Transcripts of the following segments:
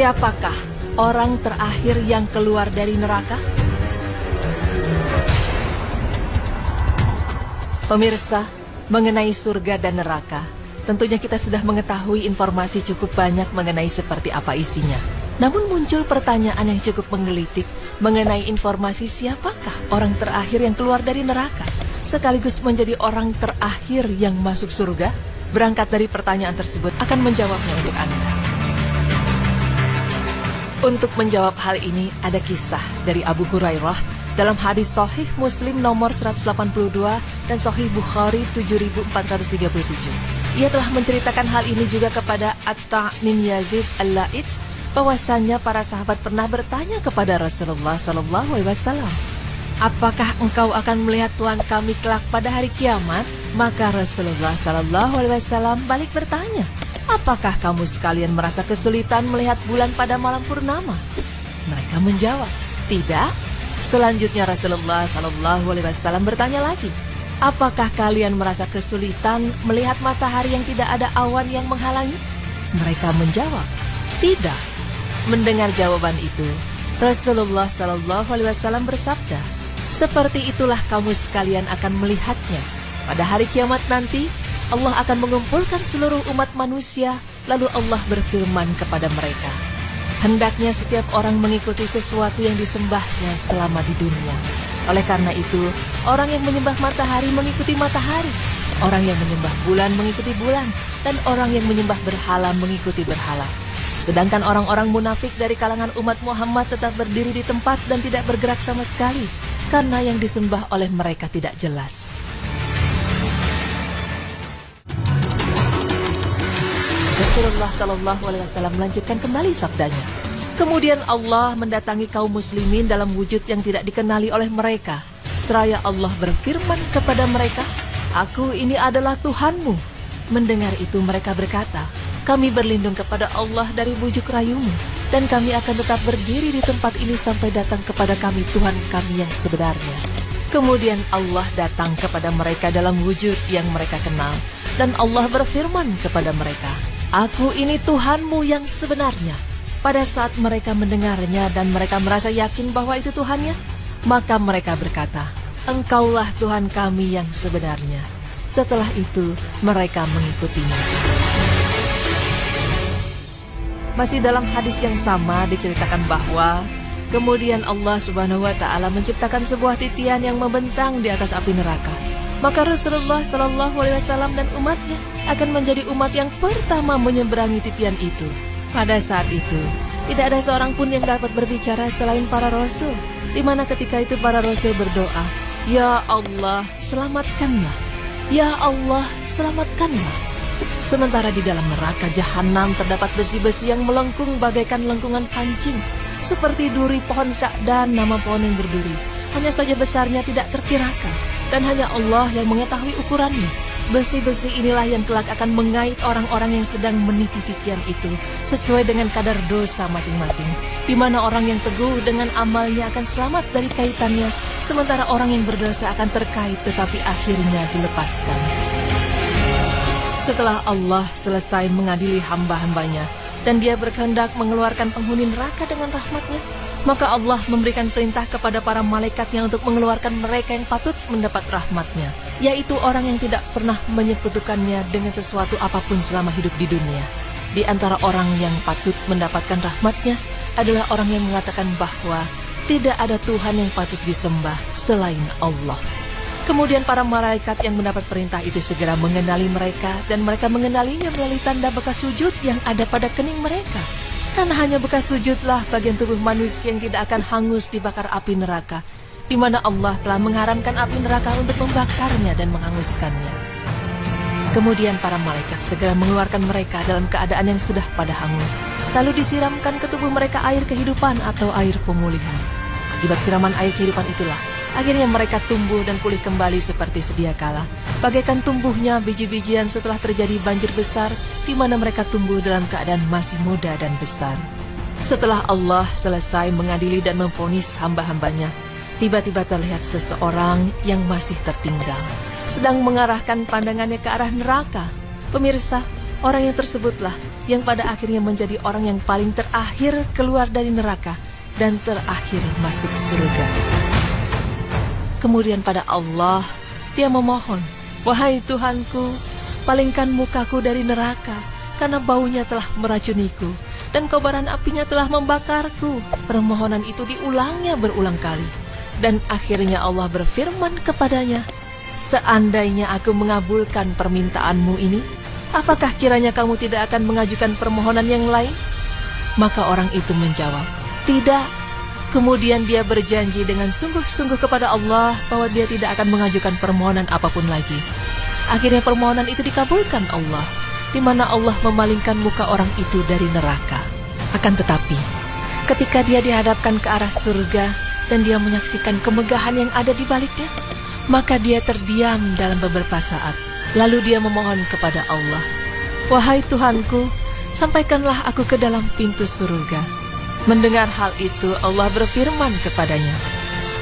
Siapakah orang terakhir yang keluar dari neraka? Pemirsa, mengenai surga dan neraka, tentunya kita sudah mengetahui informasi cukup banyak mengenai seperti apa isinya. Namun muncul pertanyaan yang cukup menggelitik mengenai informasi siapakah orang terakhir yang keluar dari neraka, sekaligus menjadi orang terakhir yang masuk surga. Berangkat dari pertanyaan tersebut akan menjawabnya untuk Anda. Untuk menjawab hal ini ada kisah dari Abu Hurairah dalam hadis Sahih Muslim nomor 182 dan Sahih Bukhari 7437. Ia telah menceritakan hal ini juga kepada Atta' bin Yazid Al-La'its, bahwasanya para sahabat pernah bertanya kepada Rasulullah SAW, apakah engkau akan melihat Tuhan kami kelak pada hari kiamat? Maka Rasulullah SAW balik bertanya, apakah kamu sekalian merasa kesulitan melihat bulan pada malam purnama? Mereka menjawab, tidak. Selanjutnya Rasulullah SAW bertanya lagi, apakah kalian merasa kesulitan melihat matahari yang tidak ada awan yang menghalangi? Mereka menjawab, tidak. Mendengar jawaban itu, Rasulullah SAW bersabda, seperti itulah kamu sekalian akan melihatnya. Pada hari kiamat nanti, Allah akan mengumpulkan seluruh umat manusia, lalu Allah berfirman kepada mereka, hendaknya setiap orang mengikuti sesuatu yang disembahnya selama di dunia. Oleh karena itu, orang yang menyembah matahari mengikuti matahari, orang yang menyembah bulan mengikuti bulan, dan orang yang menyembah berhala mengikuti berhala. Sedangkan orang-orang munafik dari kalangan umat Muhammad tetap berdiri di tempat dan tidak bergerak sama sekali, karena yang disembah oleh mereka tidak jelas. Rasulullah SAW melanjutkan kembali sabdanya. Kemudian Allah mendatangi kaum muslimin dalam wujud yang tidak dikenali oleh mereka. Seraya Allah berfirman kepada mereka, aku ini adalah Tuhanmu. Mendengar itu mereka berkata, kami berlindung kepada Allah dari bujuk rayumu, dan kami akan tetap berdiri di tempat ini sampai datang kepada kami Tuhan kami yang sebenarnya. Kemudian Allah datang kepada mereka dalam wujud yang mereka kenal, dan Allah berfirman kepada mereka, aku ini Tuhanmu yang sebenarnya. Pada saat mereka mendengarnya dan mereka merasa yakin bahwa itu Tuhannya, maka mereka berkata, engkaulah Tuhan kami yang sebenarnya. Setelah itu mereka mengikutinya. Masih dalam hadis yang sama diceritakan bahwa kemudian Allah Subhanahu wa Ta'ala menciptakan sebuah titian yang membentang di atas api neraka. Maka Rasulullah SAW dan umatnya akan menjadi umat yang pertama menyeberangi titian itu. Pada saat itu, tidak ada seorang pun yang dapat berbicara selain para Rasul, di mana ketika itu para Rasul berdoa, ya Allah, selamatkanlah. Ya Allah, selamatkanlah. Sementara di dalam neraka jahanam terdapat besi-besi yang melengkung bagaikan lengkungan pancing, seperti duri pohon sya'dan, nama pohon yang berduri. Hanya saja besarnya tidak terkirakan, dan hanya Allah yang mengetahui ukurannya. Besi-besi inilah yang kelak akan mengait orang-orang yang sedang meniti titian itu sesuai dengan kadar dosa masing-masing, di mana orang yang teguh dengan amalnya akan selamat dari kaitannya, sementara orang yang berdosa akan terkait tetapi akhirnya dilepaskan. Setelah Allah selesai mengadili hamba-hambanya dan dia berkehendak mengeluarkan penghuni neraka dengan rahmatnya, maka Allah memberikan perintah kepada para malaikatnya untuk mengeluarkan mereka yang patut mendapat rahmatnya, yaitu orang yang tidak pernah menyekutukannya dengan sesuatu apapun selama hidup di dunia. Di antara orang yang patut mendapatkan rahmatnya adalah orang yang mengatakan bahwa tidak ada Tuhan yang patut disembah selain Allah. Kemudian para malaikat yang mendapat perintah itu segera mengenali mereka, dan mereka mengenalinya melalui tanda bekas sujud yang ada pada kening mereka. Karena hanya bekas sujudlah bagian tubuh manusia yang tidak akan hangus dibakar api neraka, di mana Allah telah mengharamkan api neraka untuk membakarnya dan menghanguskannya. Kemudian para malaikat segera mengeluarkan mereka dalam keadaan yang sudah pada hangus, lalu disiramkan ke tubuh mereka air kehidupan atau air pemulihan. Akibat siraman air kehidupan itulah akhirnya mereka tumbuh dan pulih kembali seperti sedia kala, bagaikan tumbuhnya biji-bijian setelah terjadi banjir besar, di mana mereka tumbuh dalam keadaan masih muda dan besar. Setelah Allah selesai mengadili dan memvonis hamba-hambanya, tiba-tiba terlihat seseorang yang masih tertinggal, sedang mengarahkan pandangannya ke arah neraka. Pemirsa, orang yang tersebutlah yang pada akhirnya menjadi orang yang paling terakhir keluar dari neraka dan terakhir masuk surga. Kemudian pada Allah, dia memohon, "Wahai Tuhanku, palingkan mukaku dari neraka, karena baunya telah meracuniku, dan kobaran apinya telah membakarku." Permohonan itu diulangnya berulang kali. Dan akhirnya Allah berfirman kepadanya, "Seandainya aku mengabulkan permintaanmu ini, apakah kiranya kamu tidak akan mengajukan permohonan yang lain?" Maka orang itu menjawab, "Tidak." Kemudian dia berjanji dengan sungguh-sungguh kepada Allah bahwa dia tidak akan mengajukan permohonan apapun lagi. Akhirnya permohonan itu dikabulkan Allah, di mana Allah memalingkan muka orang itu dari neraka. Akan tetapi, ketika dia dihadapkan ke arah surga dan dia menyaksikan kemegahan yang ada di baliknya, maka dia terdiam dalam beberapa saat. Lalu dia memohon kepada Allah, "Wahai Tuhanku, sampaikanlah aku ke dalam pintu surga." Mendengar hal itu, Allah berfirman kepadanya,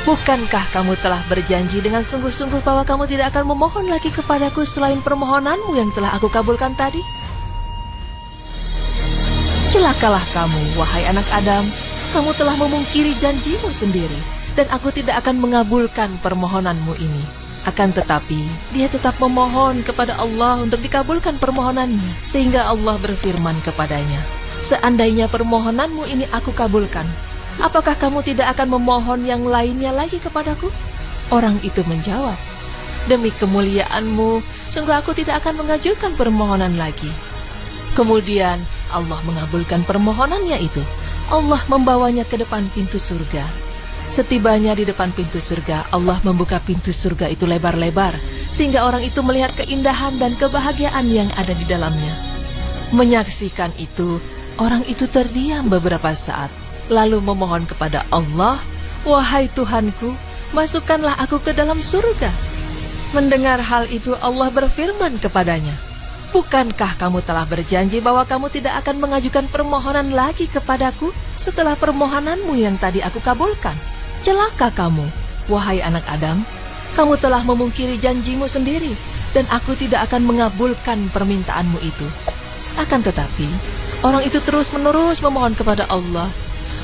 "Bukankah kamu telah berjanji dengan sungguh-sungguh bahwa kamu tidak akan memohon lagi kepadaku selain permohonanmu yang telah aku kabulkan tadi? Celakalah kamu, wahai anak Adam, kamu telah memungkiri janjimu sendiri, dan aku tidak akan mengabulkan permohonanmu ini." Akan tetapi, dia tetap memohon kepada Allah untuk dikabulkan permohonannya, sehingga Allah berfirman kepadanya, "Seandainya permohonanmu ini aku kabulkan, apakah kamu tidak akan memohon yang lainnya lagi kepadaku?" Orang itu menjawab, "Demi kemuliaanmu, sungguh aku tidak akan mengajukan permohonan lagi." Kemudian Allah mengabulkan permohonannya itu. Allah membawanya ke depan pintu surga. Setibanya di depan pintu surga, Allah membuka pintu surga itu lebar-lebar, sehingga orang itu melihat keindahan dan kebahagiaan yang ada di dalamnya. Menyaksikan itu, orang itu terdiam beberapa saat, lalu memohon kepada Allah, "Wahai Tuhanku, masukkanlah aku ke dalam surga." Mendengar hal itu, Allah berfirman kepadanya, "Bukankah kamu telah berjanji bahwa kamu tidak akan mengajukan permohonan lagi kepadaku setelah permohonanmu yang tadi aku kabulkan? Celaka kamu, wahai anak Adam, kamu telah memungkiri janjimu sendiri, dan aku tidak akan mengabulkan permintaanmu itu." Akan tetapi, orang itu terus-menerus memohon kepada Allah,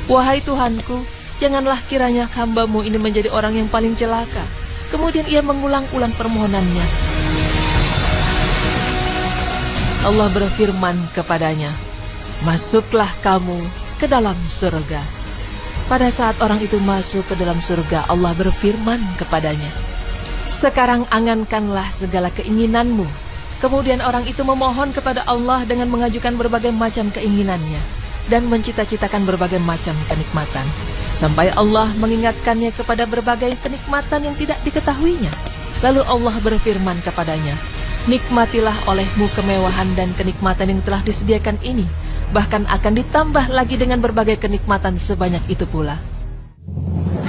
"Wahai Tuhanku, janganlah kiranya hamba-Mu ini menjadi orang yang paling celaka." Kemudian ia mengulang-ulang permohonannya. Allah berfirman kepadanya, "Masuklah kamu ke dalam surga." Pada saat orang itu masuk ke dalam surga, Allah berfirman kepadanya, "Sekarang angankanlah segala keinginanmu." Kemudian orang itu memohon kepada Allah dengan mengajukan berbagai macam keinginannya dan mencita-citakan berbagai macam kenikmatan, sampai Allah mengingatkannya kepada berbagai kenikmatan yang tidak diketahuinya. Lalu Allah berfirman kepadanya, "Nikmatilah olehmu kemewahan dan kenikmatan yang telah disediakan ini, bahkan akan ditambah lagi dengan berbagai kenikmatan sebanyak itu pula."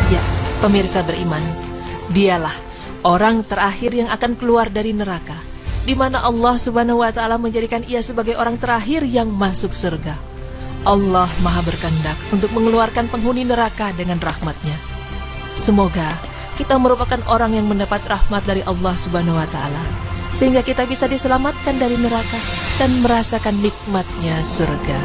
Ya, pemirsa beriman, dialah orang terakhir yang akan keluar dari neraka, di mana Allah Subhanahu wa Ta'ala menjadikan ia sebagai orang terakhir yang masuk surga. Allah Maha berkehendak untuk mengeluarkan penghuni neraka dengan rahmat-Nya. Semoga kita merupakan orang yang mendapat rahmat dari Allah Subhanahu wa Ta'ala, sehingga kita bisa diselamatkan dari neraka dan merasakan nikmatnya surga.